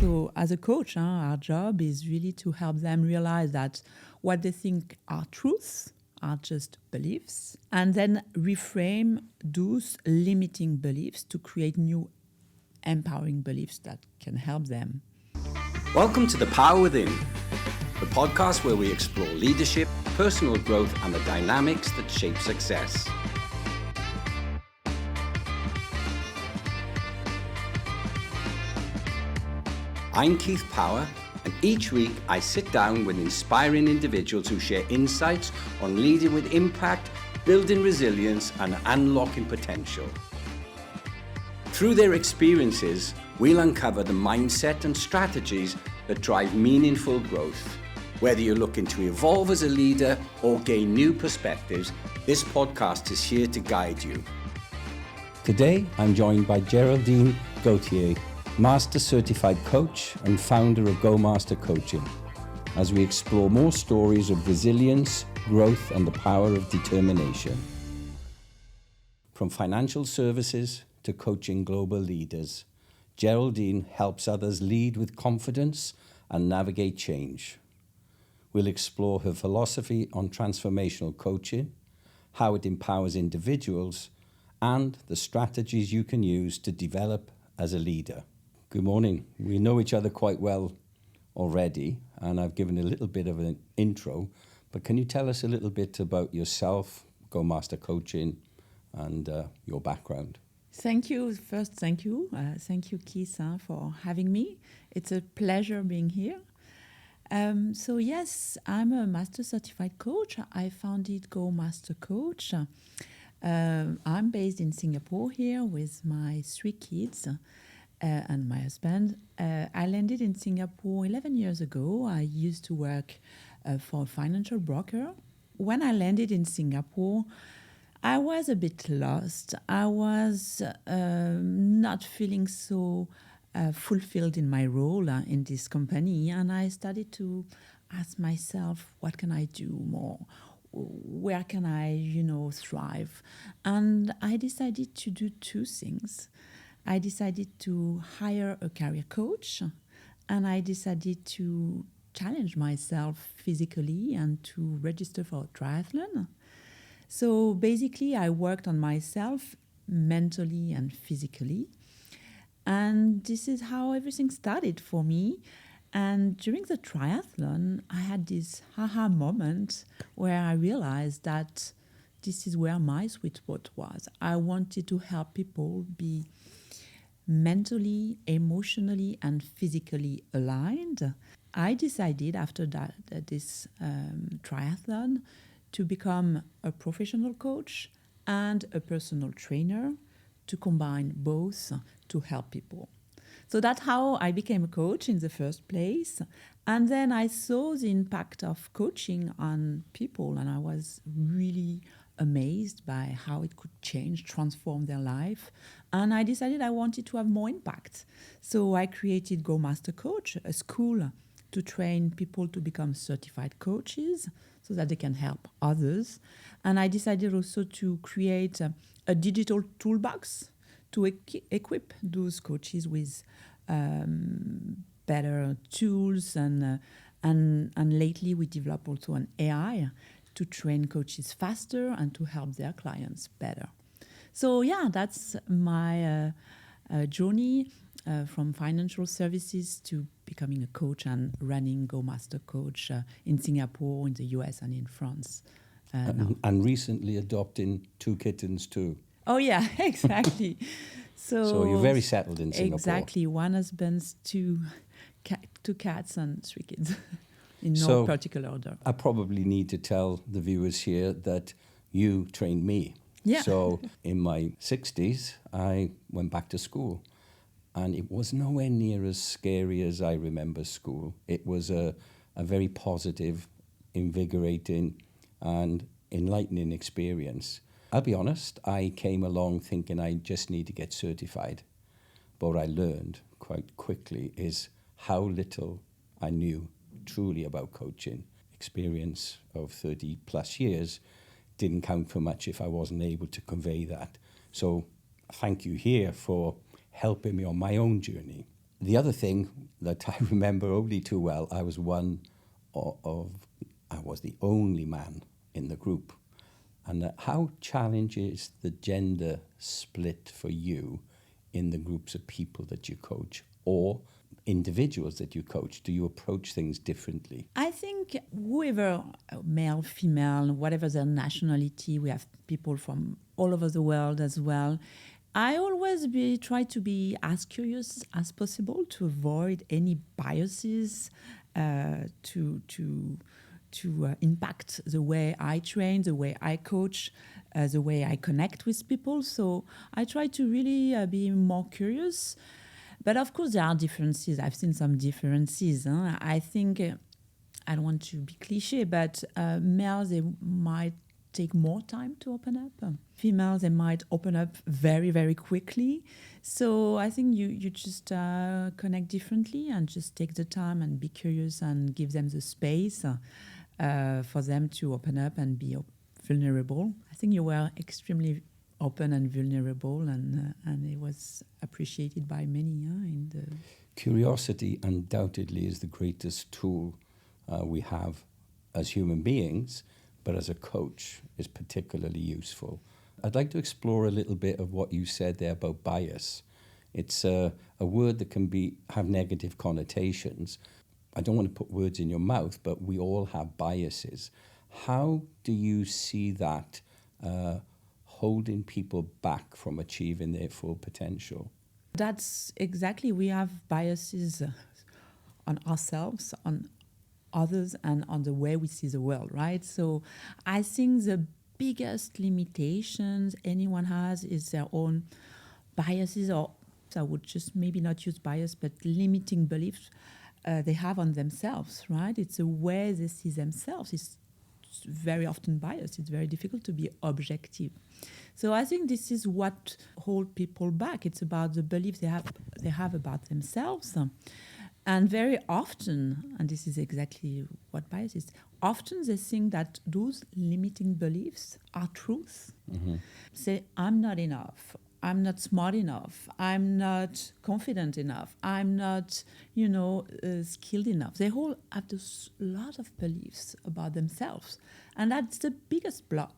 So as a coach, our job is really to help them realize that what they think are truths are just beliefs, and then reframe those limiting beliefs to create new empowering beliefs that can help them. Welcome to The Power Within, the podcast where we explore leadership, personal growth, and the dynamics that shape success. I'm Keith Power, and each week I sit down with inspiring individuals who share insights on leading with impact, building resilience, and unlocking potential. Through their experiences, we'll uncover the mindset and strategies that drive meaningful growth. Whether you're looking to evolve as a leader or gain new perspectives, this podcast is here to guide you. Today, I'm joined by Geraldine Gauthier, Master Certified Coach and founder of Go Master Coaching, as we explore more stories of resilience, growth, and the power of determination. From financial services to coaching global leaders, Geraldine helps others lead with confidence and navigate change. We'll explore her philosophy on transformational coaching, how it empowers individuals, and the strategies you can use to develop as a leader. Good morning. We know each other quite well already, and I've given a little bit of an intro, but can you tell us a little bit about yourself, Go Master Coaching, and your background? Thank you. First, thank you. Thank you, Keith, for having me. It's a pleasure being here. So yes, I'm a Master Certified Coach. I founded Go Master Coach. I'm based in Singapore here with my 3 kids. And my husband. I landed in Singapore 11 years ago. I used to work for a financial broker. When I landed in Singapore, I was a bit lost. I was not feeling so fulfilled in my role in this company, and I started to ask myself, what can I do more? Where can I, thrive? And I decided to do 2 things. I decided to hire a career coach, and I decided to challenge myself physically and to register for a triathlon. So basically, I worked on myself mentally and physically, and this is how everything started for me. And during the triathlon, I had this aha moment where I realized that this is where my sweet spot was. I wanted to help people be mentally, emotionally, and physically aligned. I decided after this triathlon to become a professional coach and a personal trainer, to combine both to help people. So that's how I became a coach in the first place. And then I saw the impact of coaching on people, and I was really amazed by how it could change, transform their life. And I decided I wanted to have more impact. So I created Go Master Coach, a school to train people to become certified coaches so that they can help others. And I decided also to create a digital toolbox to equip those coaches with better tools. And lately we developed also an AI to train coaches faster and to help their clients better. So yeah, that's my journey from financial services to becoming a coach and running Go Master Coach in Singapore, in the US, and in France. And recently adopting 2 kittens too. Oh yeah, exactly. So you're very settled in Singapore. Exactly. 1 husband, 2 cats, and 3 kids. In no particular order. I probably need to tell the viewers here that you trained me. Yeah. So in my 60s, I went back to school. And it was nowhere near as scary as I remember school. It was a very positive, invigorating, and enlightening experience. I'll be honest, I came along thinking I just need to get certified. But what I learned quite quickly is how little I knew truly about coaching. Experience of 30 plus years didn't count for much if I wasn't able to convey that. So thank you here for helping me on my own journey. The other thing that I remember only too well. I was I was the only man in the group. And how challenges the gender split for you in the groups of people that you coach or individuals that you coach? Do you approach things differently? I think whoever, male, female, whatever their nationality, we have people from all over the world as well. I always try to be as curious as possible to avoid any biases to impact the way I train, the way I coach, the way I connect with people. So I try to really be more curious. But of course, there are differences. I've seen some differences. I think, I don't want to be cliche, but males, they might take more time to open up. Females, they might open up very, very quickly. So I think you just connect differently and just take the time and be curious and give them the space for them to open up and be vulnerable. I think you were extremely open and vulnerable, and it was appreciated by many. Curiosity undoubtedly is the greatest tool we have as human beings, but as a coach is particularly useful. I'd like to explore a little bit of what you said there about bias. It's a word that can have negative connotations. I don't want to put words in your mouth, but we all have biases. How do you see that holding people back from achieving their full potential? That's exactly, we have biases on ourselves, on others, and on the way we see the world, right? So I think the biggest limitations anyone has is their own biases, or I would just maybe not use bias, but limiting beliefs they have on themselves, right? It's the way they see themselves. It's very often biased. It's very difficult to be objective. So I think this is what holds people back. It's about the beliefs they have about themselves. And very often, and this is exactly what bias is, often they think that those limiting beliefs are truth. Mm-hmm. Say, I'm not enough. I'm not smart enough. I'm not confident enough. I'm not, skilled enough. They all have this lot of beliefs about themselves. And that's the biggest block.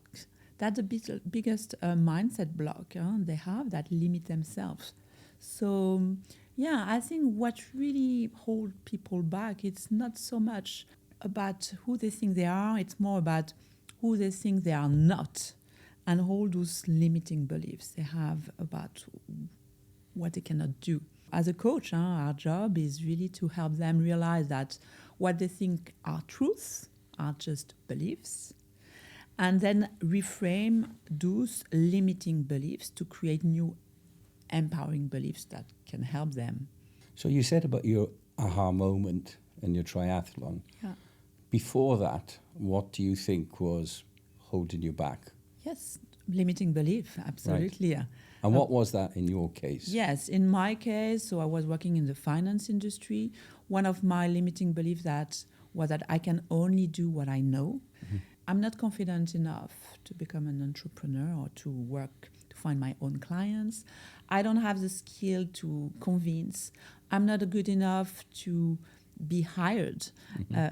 That's the biggest mindset block they have that limit themselves. So, I think what really holds people back, it's not so much about who they think they are. It's more about who they think they are not. And all those limiting beliefs they have about what they cannot do. As a coach, our job is really to help them realize that what they think are truths are just beliefs, and then reframe those limiting beliefs to create new empowering beliefs that can help them. So you said about your aha moment in your triathlon. Yeah. Before that, what do you think was holding you back? Yes, limiting belief, absolutely. Right. And what was that in your case? Yes, in my case, so I was working in the finance industry. One of my limiting beliefs was that I can only do what I know. Mm-hmm. I'm not confident enough to become an entrepreneur or to find my own clients. I don't have the skill to convince. I'm not good enough to be hired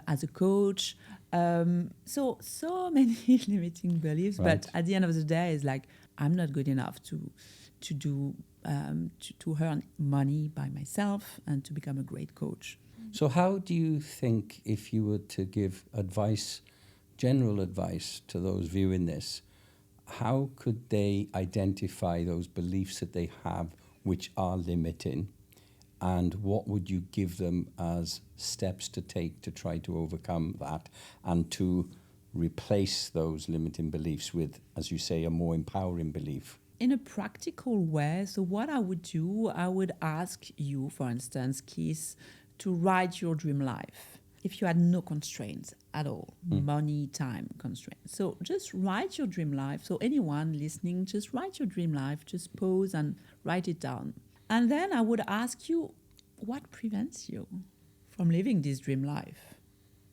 as a coach. So many limiting beliefs, right. But at the end of the day, it's like I'm not good enough to earn money by myself and to become a great coach. So how do you think, if you were to give general advice to those viewing this, how could they identify those beliefs that they have which are limiting? And what would you give them as steps to take to try to overcome that and to replace those limiting beliefs with, as you say, a more empowering belief? In a practical way, so what I would do, I would ask you, for instance, Keith, to write your dream life. If you had no constraints at all, money, time constraints. So just write your dream life. So anyone listening, just write your dream life, just pause and write it down. And then I would ask you, what prevents you from living this dream life?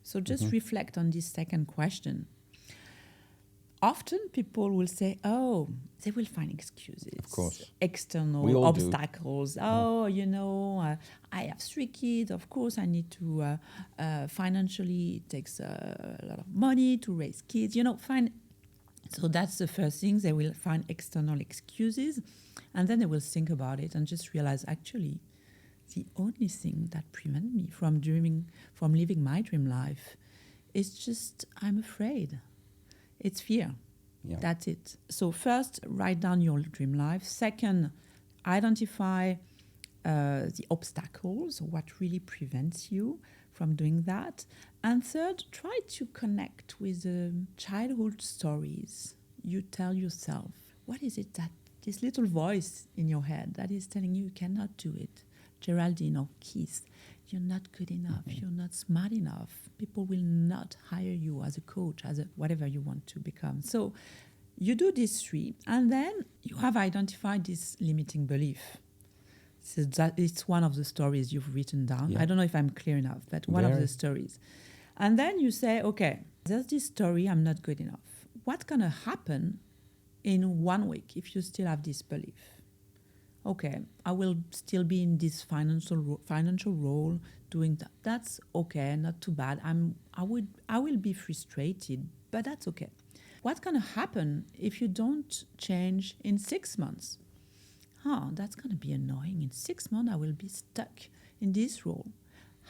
So just reflect on this second question. often people will say, oh, they will find excuses. Of course. We External all do. obstacles. Oh, I have 3 kids. Of course, I need to financially, it takes a lot of money to raise kids. So that's the first thing. They will find external excuses, and then they will think about it and just realize, actually, the only thing that prevents me from living my dream life is just I'm afraid. It's fear. Yeah. That's it. So first, write down your dream life. Second, identify the obstacles, what really prevents you from doing that. And third, try to connect with the childhood stories you tell yourself. What is it that this little voice in your head that is telling you cannot do it? Geraldine or Keith, you're not good enough, you're not smart enough. People will not hire you as a coach, as a whatever you want to become. So you do these 3, and then you have identified this limiting belief. So that it's one of the stories you've written down. Yeah. I don't know if I'm clear enough, but one of the stories. And then you say, okay, there's this story, I'm not good enough. What's going to happen in 1 week if you still have this belief? Okay, I will still be in this financial role doing that. That's okay, not too bad. I will be frustrated, but that's okay. What's going to happen if you don't change in 6 months? That's going to be annoying. In 6 months, I will be stuck in this role.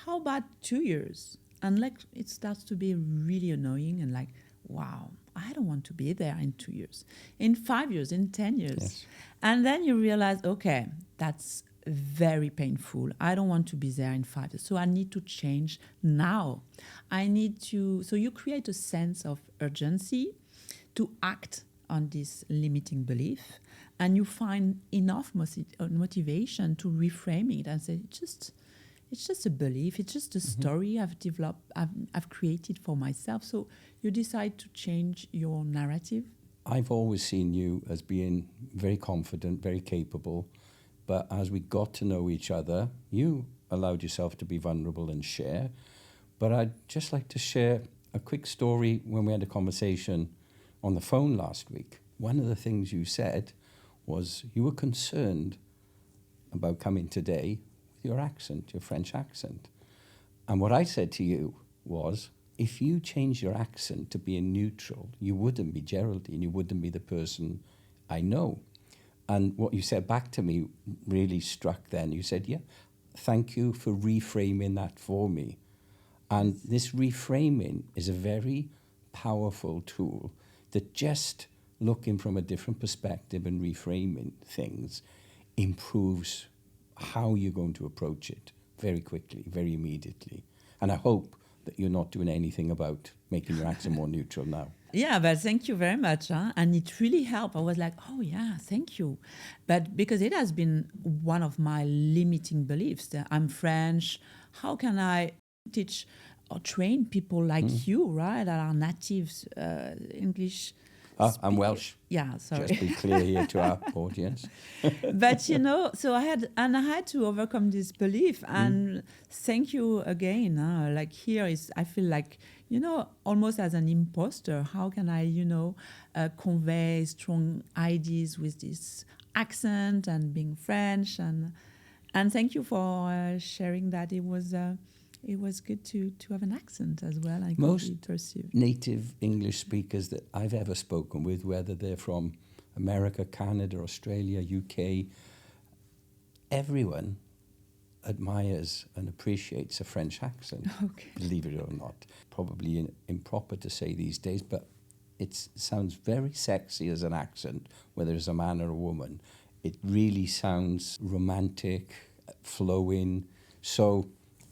How about 2 years? And it starts to be really annoying and wow, I don't want to be there in 2 years, in 5 years, in 10 years. Yes. And then you realize, okay, that's very painful. I don't want to be there in 5 years. So I need to change now. So you create a sense of urgency to act on this limiting belief, and you find enough motivation to reframe it and say, it's just a belief. It's just a story I've developed, I've created for myself. So you decide to change your narrative. I've always seen you as being very confident, very capable. But as we got to know each other, you allowed yourself to be vulnerable and share. But I'd just like to share a quick story when we had a conversation on the phone last week. One of the things you said was you were concerned about coming today with your accent, your French accent. And what I said to you was, if you change your accent to being neutral, you wouldn't be Geraldine, you wouldn't be the person I know. And what you said back to me really struck then. You said, yeah, thank you for reframing that for me. And this reframing is a very powerful tool that just looking from a different perspective and reframing things improves how you're going to approach it very quickly, very immediately. And I hope that you're not doing anything about making your accent more neutral now. Yeah, but thank you very much. And it really helped. I was like, oh, yeah, thank you. But because it has been one of my limiting beliefs that I'm French, how can I teach or train people like you, right, that are natives English? I'm Welsh. Yeah, sorry. Just be clear here to our audience. But so I had to overcome this belief, and thank you again. I feel like, almost as an imposter. How can I, convey strong ideas with this accent and being French, and thank you for sharing that. It was good to have an accent as well. Most native English speakers that I've ever spoken with, whether they're from America, Canada, Australia, UK, everyone admires and appreciates a French accent, believe it or not. Probably improper to say these days, but it sounds very sexy as an accent, whether it's a man or a woman. It really sounds romantic, flowing. So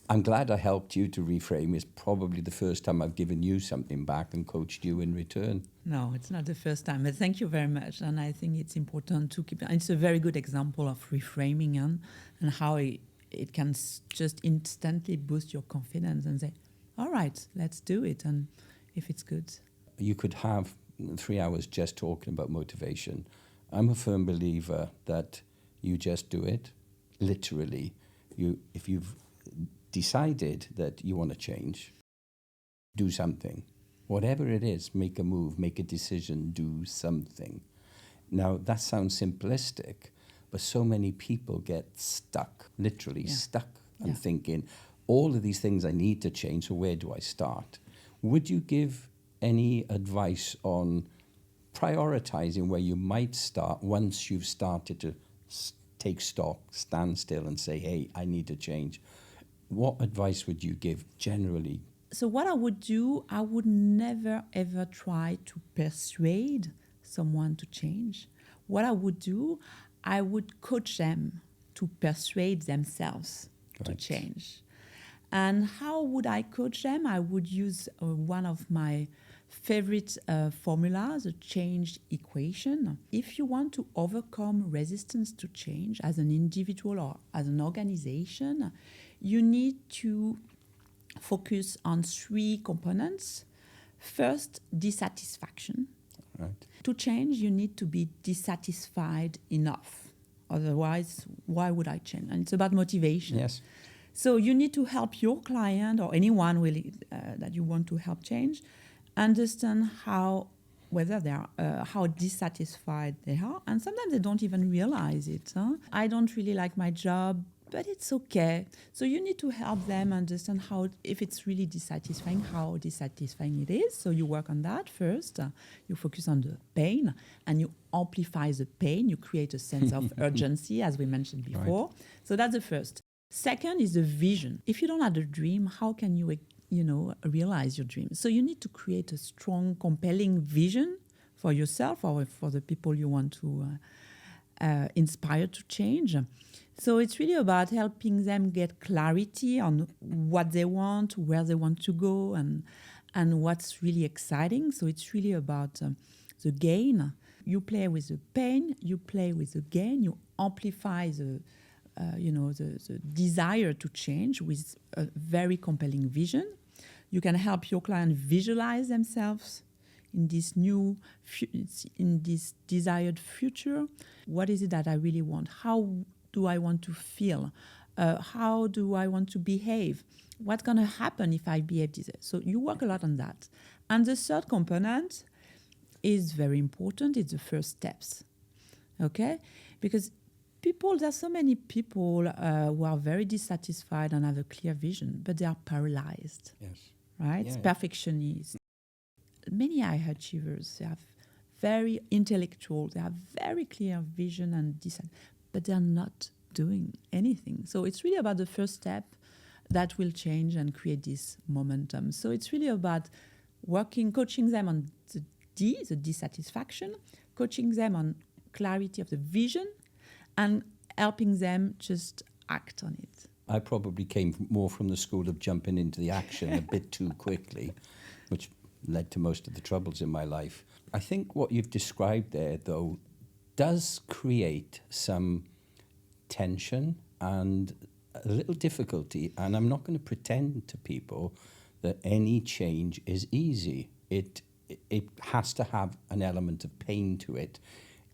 I'm glad I helped you to reframe. It's probably the first time I've given you something back and coached you in return. No, it's not the first time, but thank you very much. And I think it's important to keep. It's a very good example of reframing and how it can just instantly boost your confidence and say, all right, let's do it. And if it's good. You could have 3 hours just talking about motivation. I'm a firm believer that you just do it, literally. If you've decided that you want to change, do something, Whatever it is, make a move, make a decision, do something. Now, that sounds simplistic, but so many people get stuck, literally stuck, and thinking, all of these things I need to change, so where do I start? Would you give any advice on prioritizing where you might start once you've started to take stock, stand still and say, hey, I need to change? What advice would you give generally? So what I would do, I would never ever try to persuade someone to change. What I would do, I would coach them to persuade themselves to change. And how would I coach them? I would use one of my favorite formulas, the change equation. If you want to overcome resistance to change as an individual or as an organization, you need to focus on 3 components. First, dissatisfaction. Right. To change, you need to be dissatisfied enough. Otherwise, why would I change? And it's about motivation. Yes. So you need to help your client or anyone really that you want to help change understand whether they are how dissatisfied they are, and sometimes they don't even realize it. I don't really like my job, but it's okay. So you need to help them understand if it's really dissatisfying, how dissatisfying it is. So you work on that first. You focus on the pain and you amplify the pain. You create a sense of urgency, as we mentioned before. Right. So that's the first. Second is the vision. If you don't have a dream, how can you realize your dream? So you need to create a strong, compelling vision for yourself or for the people you want to inspire to change. So it's really about helping them get clarity on what they want, where they want to go, and what's really exciting. So it's really about the gain. You play with the pain, you play with the gain, you amplify the desire to change with a very compelling vision. You can help your client visualize themselves in this in this desired future. What is it that I really want? How do I want to feel? How do I want to behave? What's going to happen if I behave this way? So you work a lot on that. And the third component is very important. It's the first steps, okay? Because there's so many people who are very dissatisfied and have a clear vision, but they are paralyzed. Yes. Right? Yeah. Perfectionists. Many high achievers, they have very intellectual, they have very clear vision and but they're not doing anything. So it's really about the first step that will change and create this momentum. So it's really about coaching them on the dissatisfaction, coaching them on clarity of the vision, and helping them just act on it. I probably came more from the school of jumping into the action a bit too quickly, which led to most of the troubles in my life. I think what you've described there, though, does create some tension and a little difficulty. And I'm not going to pretend to people that any change is easy. It has to have an element of pain to it.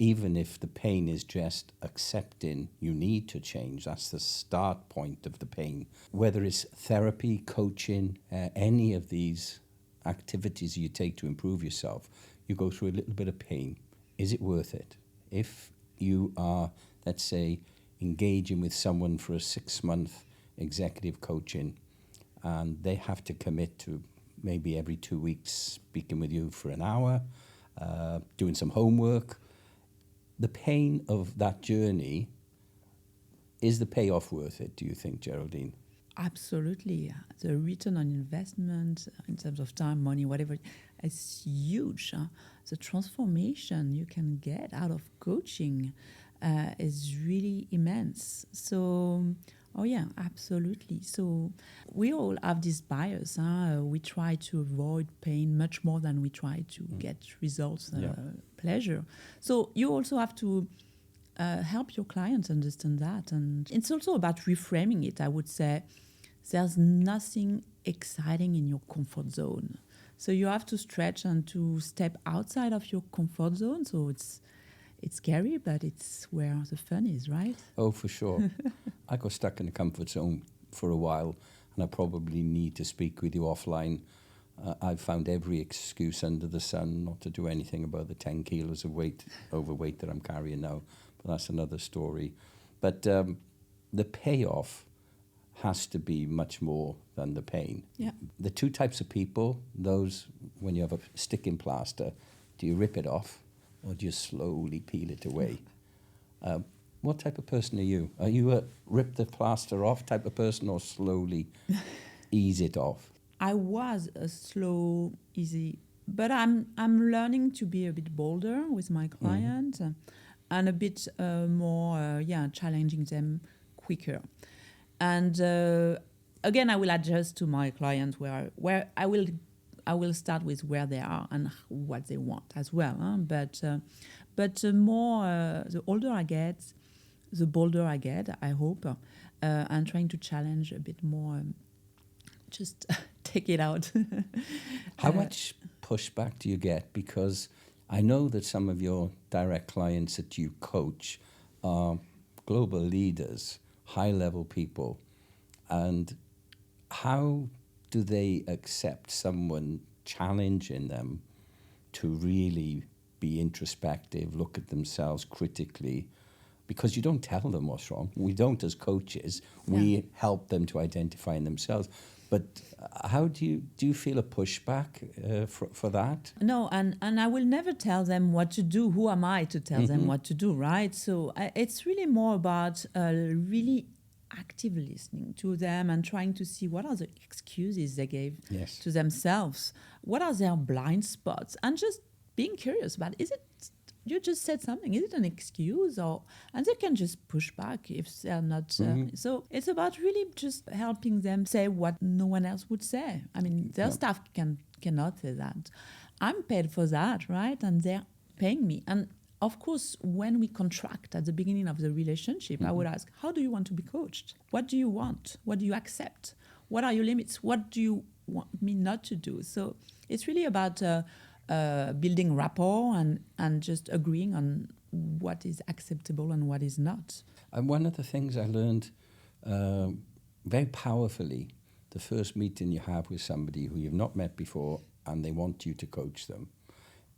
Even if the pain is just accepting you need to change, that's the start point of the pain. Whether it's therapy, coaching, any of these activities you take to improve yourself, you go through a little bit of pain. Is it worth it? If you are, let's say, engaging with someone for a 6-month executive coaching, and they have to commit to maybe every 2 weeks speaking with you for an hour, doing some homework, the pain of that journey, is the payoff worth it, do you think, Geraldine? Absolutely. The return on investment in terms of time, money, whatever, is huge. The transformation you can get out of coaching is really immense. So, oh yeah, absolutely. So we all have this bias. We try to avoid pain much more than we try to get results, pleasure. So you also have to help your clients understand that. And it's also about reframing it. I would say there's nothing exciting in your comfort zone. So you have to stretch and to step outside of your comfort zone. So it's scary, but it's where the fun is, right? Oh, for sure. I got stuck in the comfort zone for a while, and I probably need to speak with you offline I've found every excuse under the sun not to do anything about the 10 kilos of overweight that I'm carrying now. But that's another story. But the payoff has to be much more than the pain. Yeah. The two types of people, those when you have a sticking plaster, do you rip it off or do you slowly peel it away? What type of person are you? Are you a rip the plaster off type of person or slowly ease it off? I was a slow, easy, but I'm learning to be a bit bolder with my clients and a bit more, challenging them quicker. And again, I will adjust to my clients where I will start with where they are and what they want as well. But the older I get, the bolder I get, I hope, and trying to challenge a bit more, just take it out. How much pushback do you get? Because I know that some of your direct clients that you coach are global leaders, high-level people, and how do they accept someone challenging them to really be introspective, look at themselves critically? Because you don't tell them what's wrong. We don't as coaches. We help them to identify in themselves. But how do you feel a pushback for that? No, and I will never tell them what to do. Who am I to tell them what to do, right? So it's really more about really actively listening to them and trying to see what are the excuses they gave to themselves. What are their blind spots? And just being curious about, is it, you just said something, is it an excuse? And they can just push back if they're not. So it's about really just helping them say what no one else would say. I mean, their staff cannot say that. I'm paid for that, right? And they're paying me. And of course, when we contract at the beginning of the relationship, I would ask, how do you want to be coached? What do you want? What do you accept? What are your limits? What do you want me not to do? So it's really about building rapport and just agreeing on what is acceptable and what is not. And one of the things I learned very powerfully, the first meeting you have with somebody who you've not met before and they want you to coach them,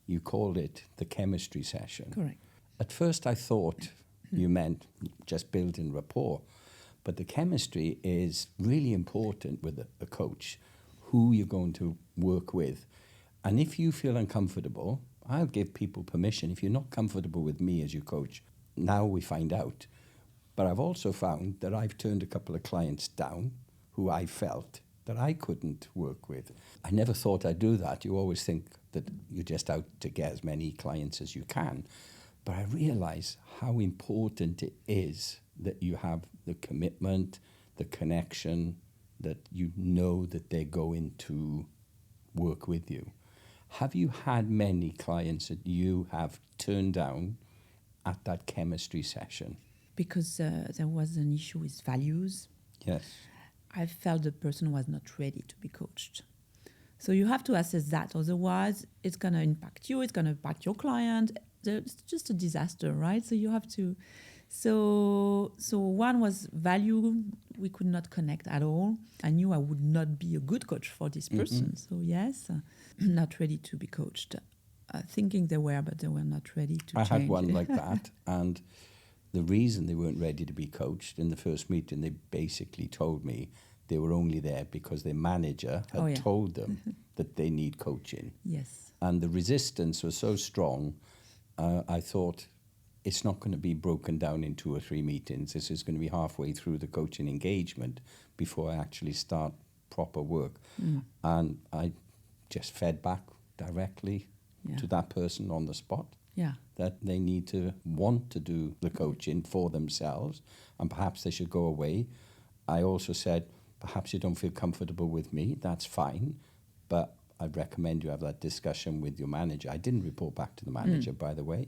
you called it the chemistry session. Correct. At first I thought you meant just building rapport, but the chemistry is really important with a coach, who you're going to work with. And if you feel uncomfortable, I'll give people permission. If you're not comfortable with me as your coach, now we find out. But I've also found that I've turned a couple of clients down who I felt that I couldn't work with. I never thought I'd do that. You always think that you're just out to get as many clients as you can. But I realize how important it is that you have the commitment, the connection, that you know that they're going to work with you. Have you had many clients that you have turned down at that chemistry session? Because there was an issue with values. Yes. I felt the person was not ready to be coached. So you have to assess that. Otherwise, it's going to impact you. It's going to impact your client. It's just a disaster, right? So you have to... So one was value. We could not connect at all. I knew I would not be a good coach for this person. So yes, not ready to be coached. Thinking they were, but they were not ready to change. I had one like that. And the reason they weren't ready to be coached in the first meeting, they basically told me they were only there because their manager had told them that they need coaching. Yes. And the resistance was so strong, I thought, it's not going to be broken down in 2 or 3 meetings. This is going to be halfway through the coaching engagement before I actually start proper work. And I just fed back directly to that person on the spot. That they need to want to do the coaching for themselves, and perhaps they should go away. I also said, perhaps you don't feel comfortable with me, that's fine, but I'd recommend you have that discussion with your manager. I didn't report back to the manager, by the way.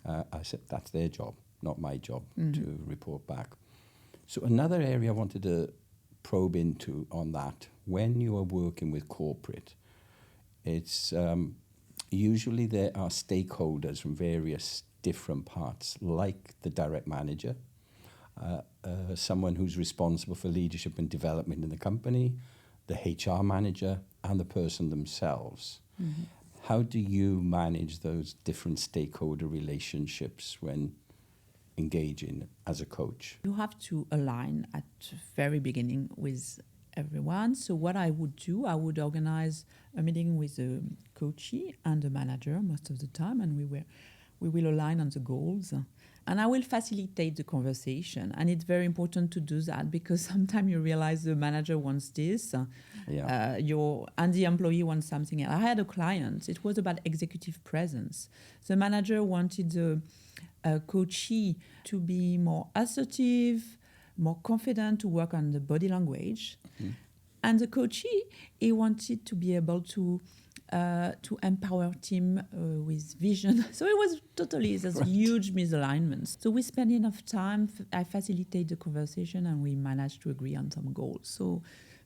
I said, that's their job, not my job to report back. So another area I wanted to probe into on that, when you are working with corporate, it's... usually there are stakeholders from various different parts, like the direct manager, someone who's responsible for leadership and development in the company, the HR manager, and the person themselves. Mm-hmm. How do you manage those different stakeholder relationships when engaging as a coach? You have to align at the very beginning with everyone. So what I would do, I would organize a meeting with the coachee and the manager most of the time, and we will align on the goals. And I will facilitate the conversation. And it's very important to do that because sometimes you realize the manager wants this, and the employee wants something else. I had a client, it was about executive presence. The manager wanted the coachee to be more assertive, more confident, to work on the body language. Mm-hmm. And the coachee, he wanted to be able to empower team with vision. So it was totally this huge misalignment. So we spent enough time, I facilitate the conversation, and we managed to agree on some goals. So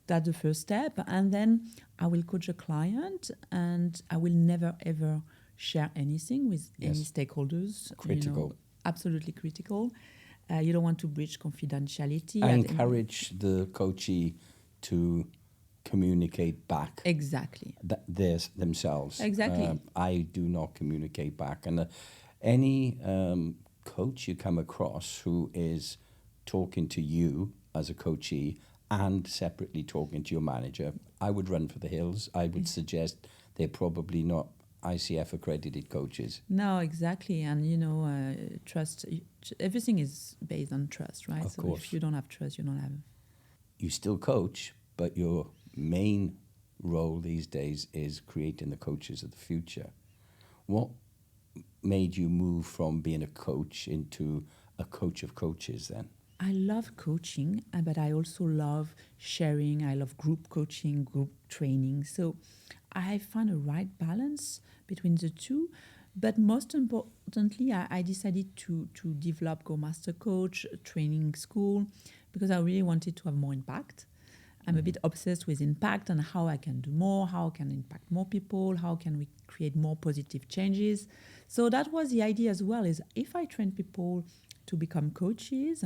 that's the first step. And then I will coach a client, and I will never, ever share anything with any stakeholders. Critical. Absolutely critical. You don't want to breach confidentiality. I encourage the coachee to communicate back. Exactly. Themselves. Exactly. I do not communicate back. And any coach you come across who is talking to you as a coachee and separately talking to your manager, I would run for the hills. I would suggest they're probably not ICF accredited coaches. No, exactly. And, trust, everything is based on trust, right? Of course. If you don't have trust, you don't have... You still coach, but your main role these days is creating the coaches of the future. What made you move from being a coach into a coach of coaches then? I love coaching, but I also love sharing. I love group coaching, group training. So I found a right balance between the two. But most importantly, I decided to develop Go Master Coach training school because I really wanted to have more impact. I'm a bit obsessed with impact and how I can do more, how I can impact more people, how can we create more positive changes. So that was the idea as well, is if I train people to become coaches,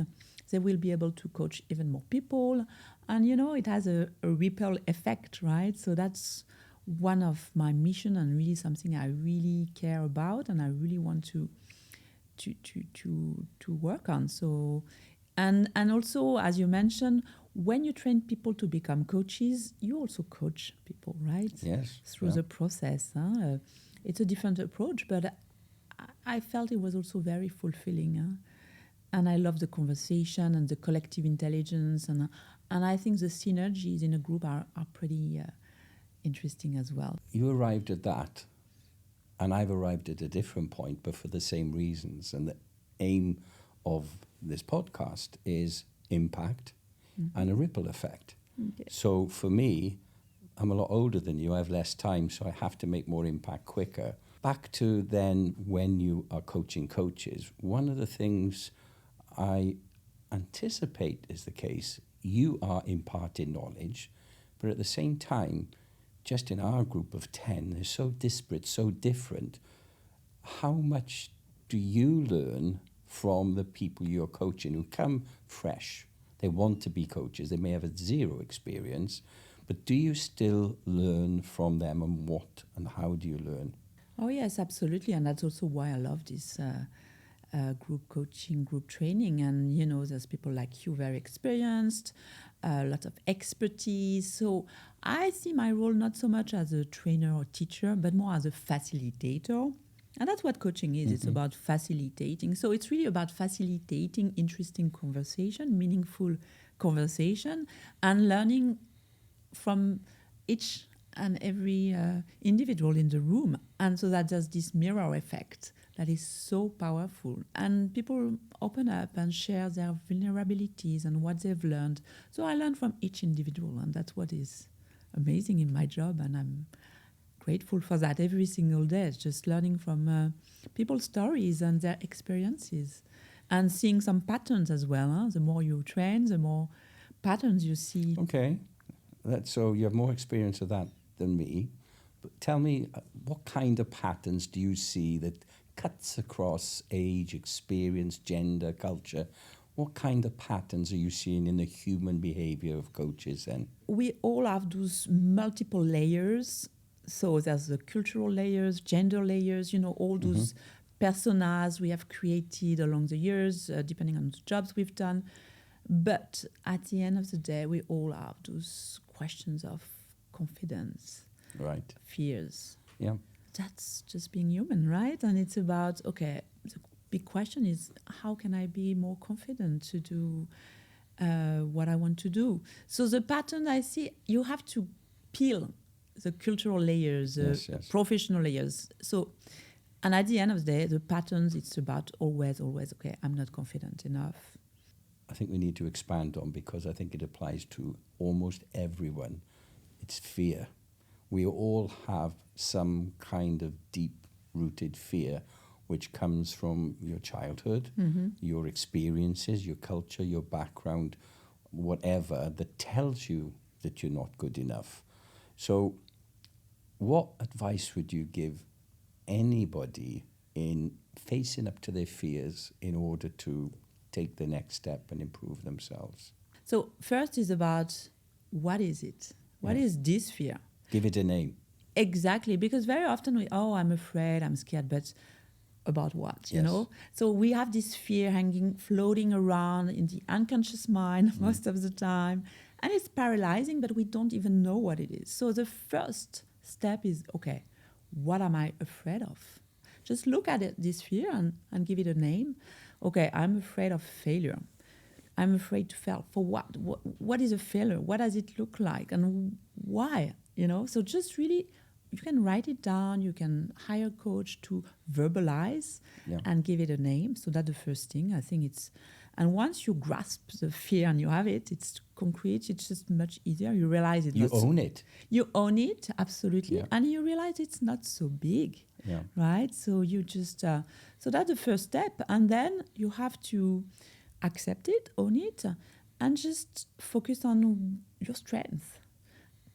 they will be able to coach even more people. And, it has a ripple effect, right? So that's one of my mission and really something I really care about and I really want to work on. So, and also, as you mentioned, when you train people to become coaches, you also coach people, right? Yes. Through the process. It's a different approach, but I felt it was also very fulfilling. And I love the conversation and the collective intelligence. And I think the synergies in a group are pretty interesting as well. You arrived at that, and I've arrived at a different point, but for the same reasons. And the aim of this podcast is impact and a ripple effect. Okay. So for me, I'm a lot older than you. I have less time, so I have to make more impact quicker. Back to then when you are coaching coaches, one of the things I anticipate is the case, you are imparting knowledge, but at the same time, just in our group of 10, they're so disparate, so different. How much do you learn from the people you're coaching who come fresh? They want to be coaches. They may have a zero experience, but do you still learn from them, and what and how do you learn? Oh, yes, absolutely. And that's also why I love this group coaching, group training. And, there's people like you, very experienced, a lot of expertise. So I see my role not so much as a trainer or teacher, but more as a facilitator. And that's what coaching is. Mm-hmm. It's about facilitating. So it's really about facilitating interesting conversation, meaningful conversation, and learning from each and every individual in the room. And so that there's this mirror effect that is so powerful. And people open up and share their vulnerabilities and what they've learned. So I learn from each individual, and that's what is amazing in my job. And I'm grateful for that every single day. It's just learning from people's stories and their experiences and seeing some patterns as well. Huh? The more you train, the more patterns you see. Okay. So you have more experience of that than me. But tell me, what kind of patterns do you see that cuts across age, experience, gender, culture? What kind of patterns are you seeing in the human behavior of coaches then? We all have those multiple layers. So there's the cultural layers, gender layers, all those personas we have created along the years, depending on the jobs we've done. But at the end of the day, we all have those questions of confidence, Right. fears. Yeah. That's just being human, right? And it's about, okay, the big question is, how can I be more confident to do what I want to do? So the pattern I see, you have to peel the cultural layers, Yes. professional layers. So, and at the end of the day, the patterns, it's about always, okay, I'm not confident enough. I think we need to expand on, because I think it applies to almost everyone. It's fear. We all have some kind of deep-rooted fear which comes from your childhood, your experiences, your culture, your background, whatever, that tells you that you're not good enough. So what advice would you give anybody in facing up to their fears in order to take the next step and improve themselves? So first is about, what is it? What is this fear? Give it a name. Exactly, because very often I'm afraid, I'm scared, but about what, you know? So we have this fear floating around in the unconscious mind most of the time, and it's paralyzing, but we don't even know what it is. So the first step is, okay, what am I afraid of? Just look at this fear and give it a name. Okay, I'm afraid of failure. I'm afraid to fail. For what? What is a failure? What does it look like? And why? So just really, you can write it down. You can hire a coach to verbalize and give it a name. So that's the first thing. I think and once you grasp the fear and you have it, it's concrete. It's just much easier. You realize it. You own it. You own it, absolutely. And you realize it's not so big, right? So you just, so that's the first step. And then you have to accept it, own it, and just focus on your strength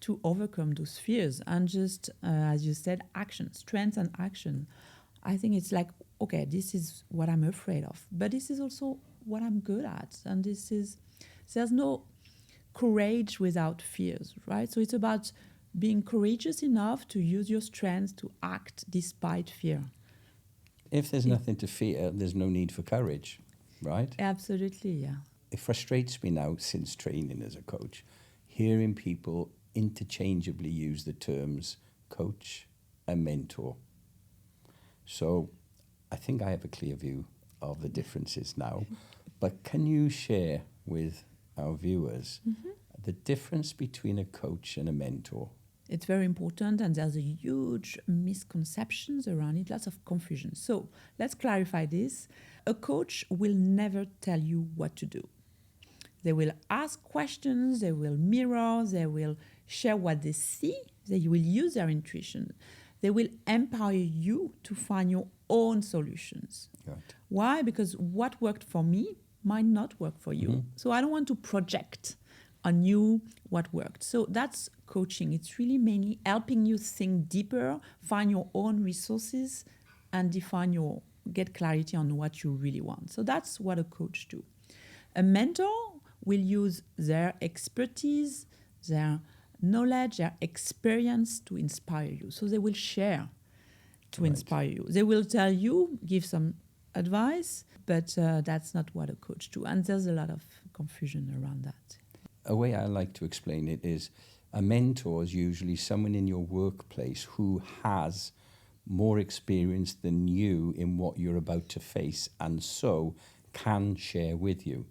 to overcome those fears. And just, as you said, action, strength and action. I think it's like, okay, this is what I'm afraid of, but this is also what I'm good at. And there's no courage without fears, right? So it's about being courageous enough to use your strength to act despite fear. If there's nothing to fear, there's no need for courage, right? Absolutely, yeah. It frustrates me now, since training as a coach, hearing people interchangeably use the terms coach and mentor. So I think I have a clear view of the differences now, but can you share with our viewers the difference between a coach and a mentor? It's very important, and there's a huge misconceptions around it, lots of confusion. So let's clarify this. A coach will never tell you what to do. They will ask questions, they will mirror, they will share what they see, they will use their intuition. They will empower you to find your own solutions. Right. Why? Because what worked for me might not work for you. So I don't want to project on you what worked. So that's coaching. It's really mainly helping you think deeper, find your own resources, and get clarity on what you really want. So that's what a coach do. A mentor will use their expertise, their knowledge, their experience to inspire you. So they will share to inspire you. They will tell you, give some advice, but that's not what a coach do. And there's a lot of confusion around that. A way I like to explain it is a mentor is usually someone in your workplace who has more experience than you in what you're about to face, and so can share with you.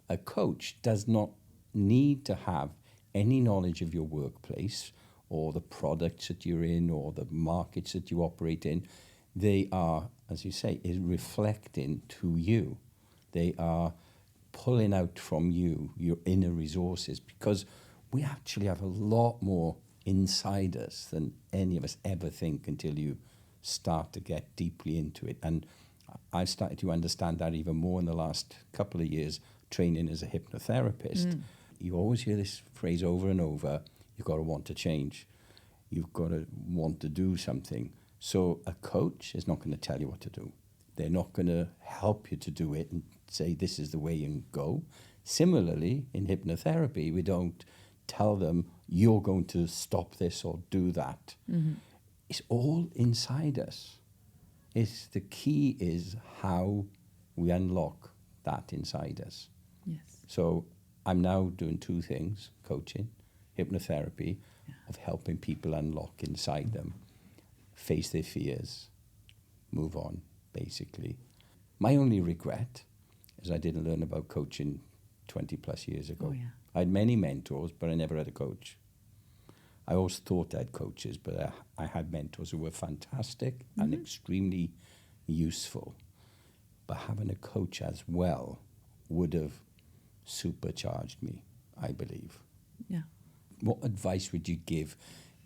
A coach does not need to have any knowledge of your workplace or the products that you're in or the markets that you operate in. They are, as you say, is reflecting to you. They are pulling out from you your inner resources, because we actually have a lot more inside us than any of us ever think until you start to get deeply into it. And I've started to understand that even more in the last couple of years training as a hypnotherapist. You always hear this phrase over and over: you've got to want to change. You've got to want to do something. So a coach is not going to tell you what to do. They're not going to help you to do it and say this is the way you go. Similarly, in hypnotherapy, we don't tell them you're going to stop this or do that. Mm-hmm. It's all inside us. It's the key is how we unlock that inside us. Yes. So I'm now doing two things, coaching, hypnotherapy, of helping people unlock inside them, face their fears, move on, basically. My only regret is I didn't learn about coaching 20 plus years ago. Oh, yeah. I had many mentors, but I never had a coach. I always thought I had coaches, but I had mentors who were fantastic and extremely useful. But having a coach as well would have supercharged me, I believe. Yeah. What advice would you give?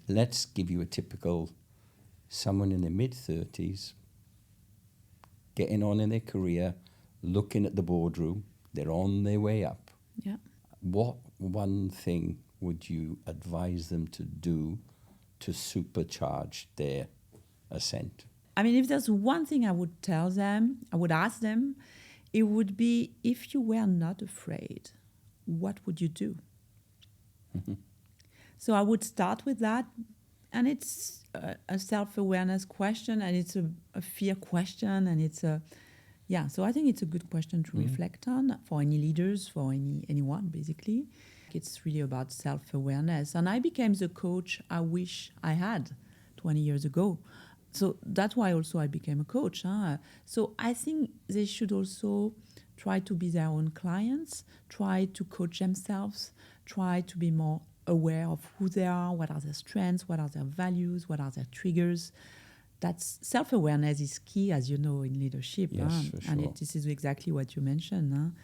Let's give you a typical someone in their mid-30s, getting on in their career, looking at the boardroom, they're on their way up. Yeah. What one thing would you advise them to do to supercharge their ascent? I mean, if there's one thing I would tell them, I would ask them, it would be, if you were not afraid, what would you do? Mm-hmm. So I would start with that. And it's a self-awareness question, and it's a fear question, and it's a, yeah, so I think it's a good question to reflect on for any leaders, for anyone, basically. It's really about self-awareness. And I became the coach I wish I had 20 years ago. So that's why also I became a coach. So I think they should also try to be their own clients, try to coach themselves, try to be more aware of who they are, what are their strengths, what are their values, what are their triggers. That's self-awareness is key, as you know, in leadership. Yes, for sure. And this is exactly what you mentioned.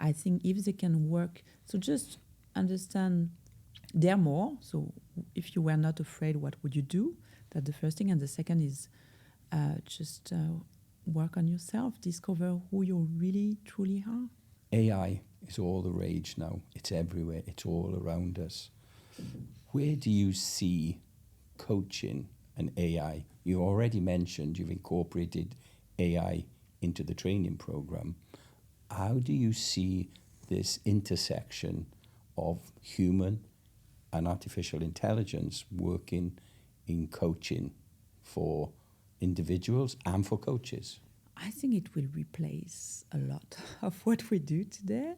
I think if they can work, so just understand dare more. So if you were not afraid, what would you do? That's the first thing. And the second is just work on yourself, discover who you really, truly are. AI is all the rage now. It's everywhere. It's all around us. Where do you see coaching and AI? You already mentioned you've incorporated AI into the training program. How do you see this intersection of human and artificial intelligence working in coaching for individuals and for coaches? I think it will replace a lot of what we do today.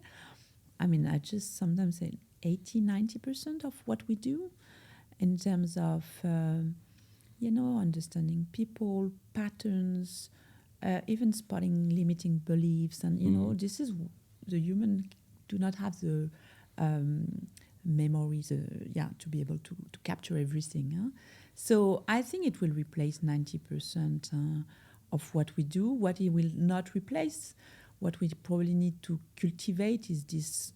I mean, I just sometimes say 80-90% of what we do in terms of, understanding people, patterns, even spotting limiting beliefs. And, this is the human do not have the memories, to be able to capture everything. So I think it will replace 90% of what we do. What it will not replace, what we probably need to cultivate is this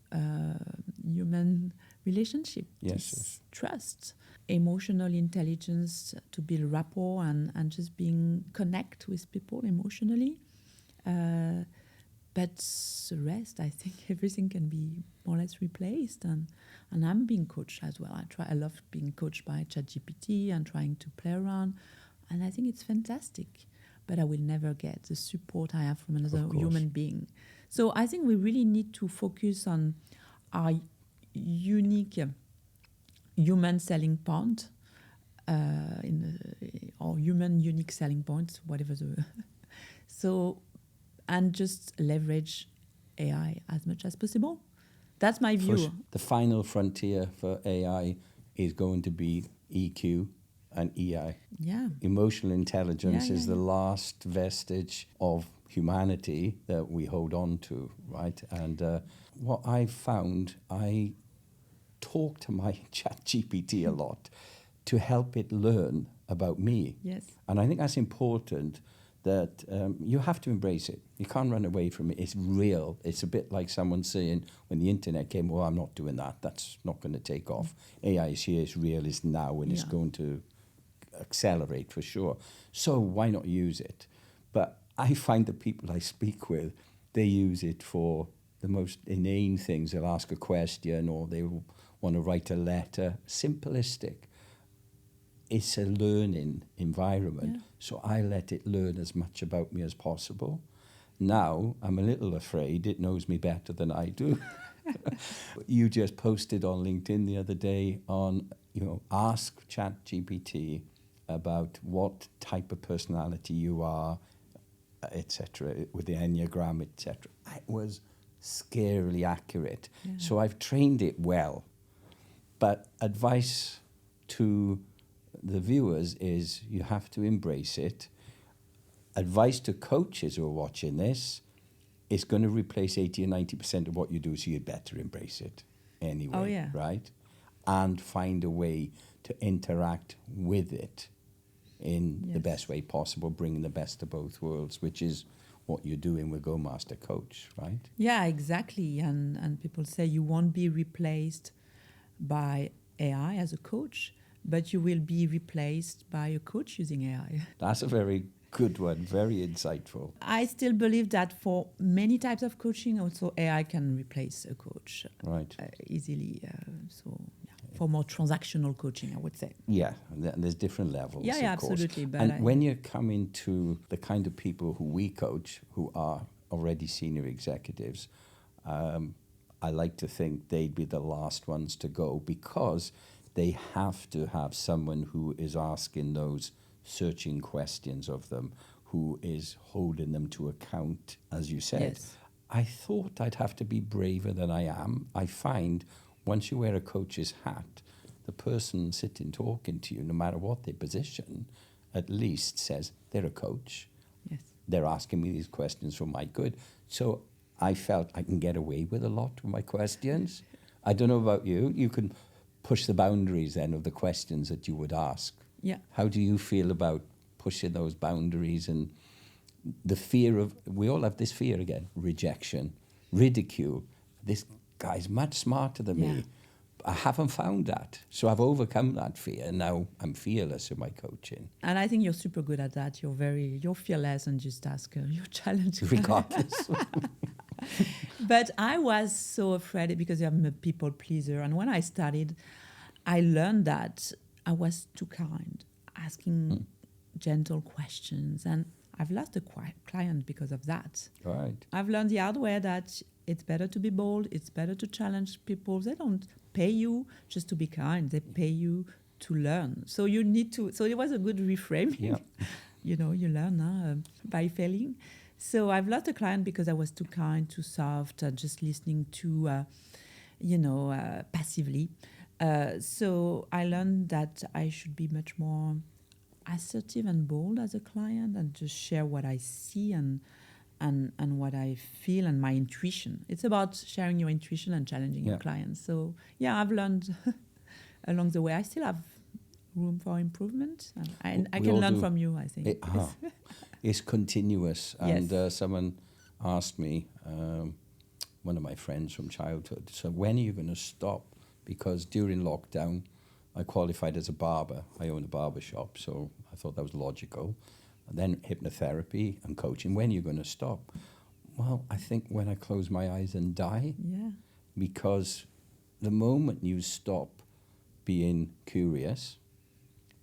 human relationship, this trust, emotional intelligence to build rapport and just being connect with people emotionally. But the rest, I think everything can be more or less replaced. And I'm being coached as well. I love being coached by ChatGPT and trying to play around. And I think it's fantastic. But I will never get the support I have from another human being. So I think we really need to focus on our unique human selling point, or human unique selling points, whatever the... So, and just leverage AI as much as possible. That's my view. The final frontier for AI is going to be EQ and EI. Yeah. Emotional intelligence is the last vestige of humanity that we hold on to, right? And what I've found, I talk to my ChatGPT a lot to help it learn about me. Yes. And I think that's important, that you have to embrace it. You can't run away from it. It's real. It's a bit like someone saying when the internet came, well, I'm not doing that. That's not going to take off. AI is here, it's real, it's now, and it's going to accelerate for sure. So why not use it? But I find the people I speak with, they use it for the most inane things. They'll ask a question or they will want to write a letter. Simplistic. It's a learning environment. Yeah. So I let it learn as much about me as possible. Now I'm a little afraid it knows me better than I do. You just posted on LinkedIn the other day on, ask ChatGPT about what type of personality you are, etc., with the Enneagram, etc. It was scarily accurate. Yeah. So I've trained it well. But advice to the viewers is you have to embrace it. Advice to coaches who are watching this, it's going to replace 80 or 90% of what you do, so you'd better embrace it anyway, right? And find a way to interact with it in the best way possible, bringing the best of both worlds, which is what you're doing with Go Master Coach, right? Yeah, exactly. And people say you won't be replaced by AI as a coach, but you will be replaced by a coach using AI. That's a very good one, very insightful. I still believe that for many types of coaching, also AI can replace a coach easily. For more transactional coaching, I would say. Yeah, and there's different levels. Yeah, of course. Absolutely. But and when you're coming to the kind of people who we coach, who are already senior executives, I like to think they'd be the last ones to go, because they have to have someone who is asking those searching questions of them, who is holding them to account, as you said. Yes. I thought I'd have to be braver than I am. I find once you wear a coach's hat, the person sitting talking to you, no matter what their position, at least says they're a coach. Yes. They're asking me these questions for my good. So I felt I can get away with a lot with my questions. I don't know about you. You can push the boundaries then of the questions that you would ask. Yeah. How do you feel about pushing those boundaries and the fear of, we all have this fear again, rejection, ridicule. This guy's much smarter than me. I haven't found that. So I've overcome that fear. Now I'm fearless in my coaching. And I think you're super good at that. You're fearless and just ask your challenge. Regardless. But I was so afraid because I'm a people pleaser. And when I started, I learned that I was too kind, asking gentle questions. And I've lost a client because of that. Right. I've learned the hard way that it's better to be bold. It's better to challenge people. They don't pay you just to be kind. They pay you to learn. So you need to. So it was a good reframing. Yeah. You learn by failing. So I've lost a client because I was too kind, too soft, just listening too, passively. So I learned that I should be much more assertive and bold as a client and just share what I see and what I feel and my intuition. It's about sharing your intuition and challenging your clients. So, I've learned along the way. I still have room for improvement. And I can learn from you, I think. It's continuous. Yes. And someone asked me, one of my friends from childhood, so when are you going to stop? Because during lockdown, I qualified as a barber. I own a barber shop, so I thought that was logical. And then hypnotherapy and coaching. When are you going to stop? Well, I think when I close my eyes and die. Yeah. Because the moment you stop being curious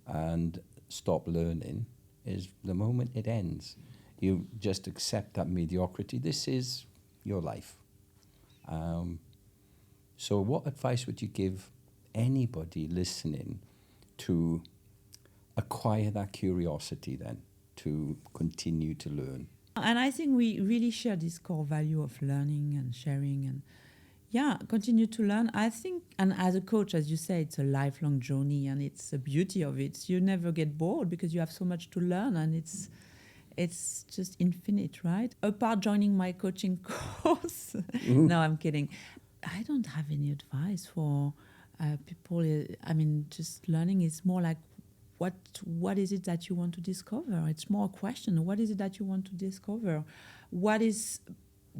and stop learning is the moment it ends. You just accept that mediocrity. This is your life. So what advice would you give anybody listening to acquire that curiosity then, to continue to learn? And I think we really share this core value of learning and sharing and continue to learn. I think, and as a coach, as you say, it's a lifelong journey and it's the beauty of it. You never get bored because you have so much to learn and it's just infinite, right? Apart joining my coaching course, no, I'm kidding. I don't have any advice for people. I mean, just learning is more like, what is it that you want to discover? It's more a question. What is it that you want to discover? What is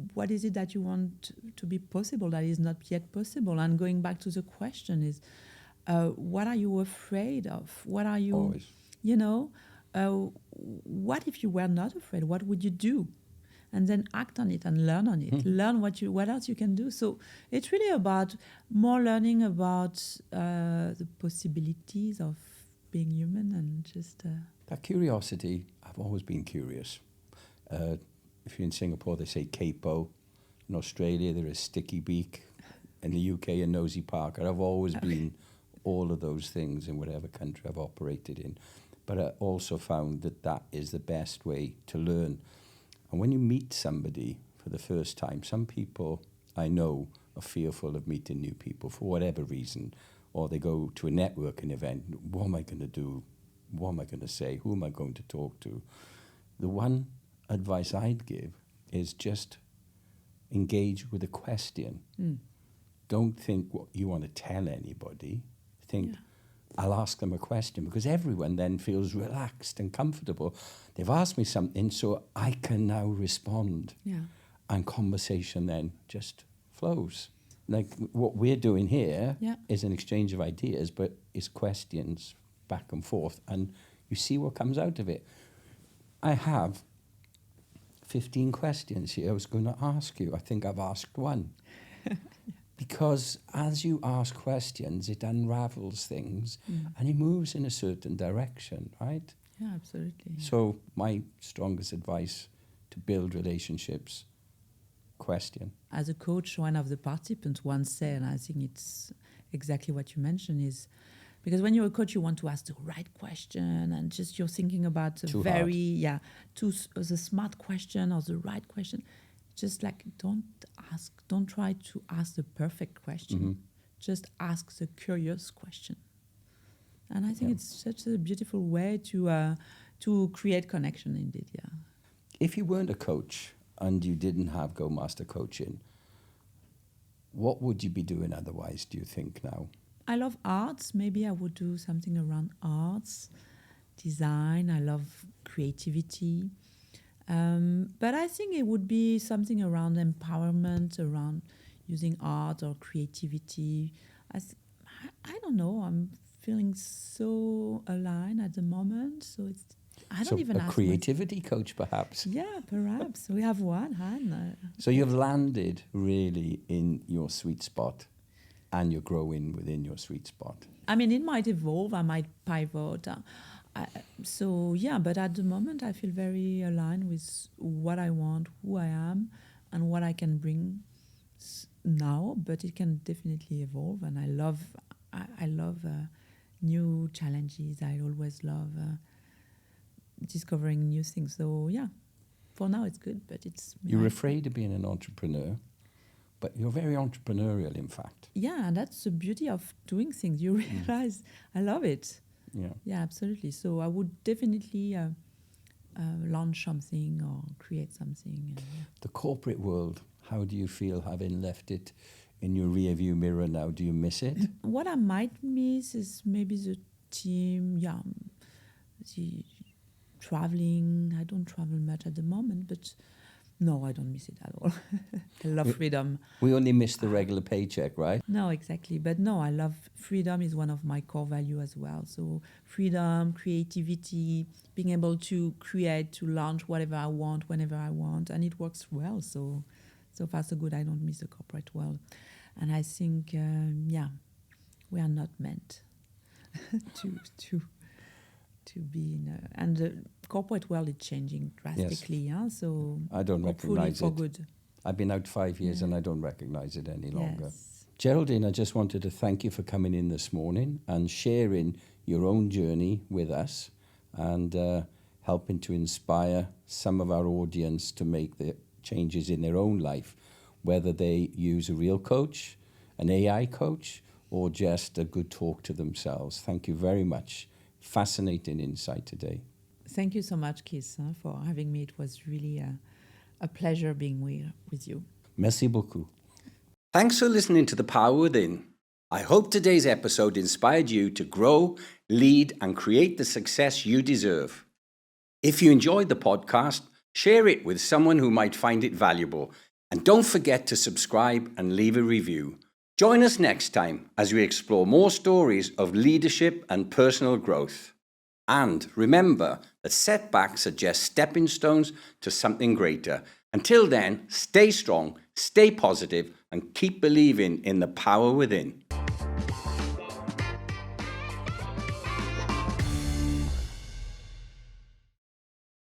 it that you want to be possible that is not yet possible? And going back to the question is, what are you afraid of? What are you, Always. What if you were not afraid? What would you do? And then act on it and learn on it. Learn what else you can do. So it's really about more learning about the possibilities of being human and just... That curiosity, I've always been curious. if you're in Singapore, they say capo. In Australia, there is sticky beak. In the UK, a nosy Parker. I've always been all of those things in whatever country I've operated in. But I also found that that is the best way to learn. And when you meet somebody for the first time, some people I know are fearful of meeting new people for whatever reason, or they go to a networking event. What am I going to do? What am I going to say? Who am I going to talk to? The one advice I'd give is just engage with a question. Don't think what you want to tell anybody. Think, I'll ask them a question, because everyone then feels relaxed and comfortable. They've asked me something, so I can now respond. And conversation then just flows. Like what we're doing here is an exchange of ideas, but it's questions back and forth, and you see what comes out of it. I have 15 questions here I was going to ask you. I think I've asked one. Because as you ask questions, it unravels things and it moves in a certain direction, right? Yeah, absolutely. So my strongest advice to build relationships, question. As a coach, one of the participants once said, and I think it's exactly what you mentioned, is because when you're a coach, you want to ask the right question, and just you're thinking about the the smart question or the right question. Just like don't try to ask the perfect question. Just ask the curious question. And I think it's such a beautiful way to create connection indeed, If you weren't a coach and you didn't have Go Master coaching, what would you be doing otherwise, do you think now? I love arts. Maybe I would do something around arts, design. I love creativity. But I think it would be something around empowerment, around using art or creativity. I don't know. I'm feeling so aligned at the moment. So I don't even ask. A creativity coach, perhaps? Yeah, perhaps. We have one, Han. So you've landed really in your sweet spot, and you're growing within your sweet spot. I mean, it might evolve. I might pivot. But at the moment I feel very aligned with what I want, who I am, and what I can bring now. But it can definitely evolve, and I love new challenges. I always love discovering new things. So for now it's good, but it's... You're afraid of being an entrepreneur, but you're very entrepreneurial, in fact. Yeah, and that's the beauty of doing things. You realize I love it. Yeah, absolutely. So I would definitely launch something or create something. The corporate world, how do you feel having left it in your rearview mirror now? Do you miss it? What I might miss is maybe the team, the traveling. I don't travel much at the moment, but no, I don't miss it at all. I love freedom. We only miss the regular paycheck, right? No, exactly. But no, I love freedom is one of my core values as well. So freedom, creativity, being able to create, to launch whatever I want, whenever I want. And it works well. So far so good. I don't miss the corporate world. And I think, we are not meant to be in and the corporate world is changing drastically. So I don't recognize for it. Good. I've been out 5 years and I don't recognize it any longer. Yes. Geraldine, I just wanted to thank you for coming in this morning and sharing your own journey with us and helping to inspire some of our audience to make the changes in their own life, whether they use a real coach, an AI coach, or just a good talk to themselves. Thank you very much. Fascinating insight today. Thank you so much, Keith, for having me. It was really a pleasure being with you. Merci beaucoup. Thanks for listening to The Power Within. I hope today's episode inspired you to grow, lead, and create the success you deserve. If you enjoyed the podcast, share it with someone who might find it valuable. And don't forget to subscribe and leave a review. Join us next time as we explore more stories of leadership and personal growth. And remember that setbacks are just stepping stones to something greater. Until then, stay strong, stay positive, and keep believing in the power within.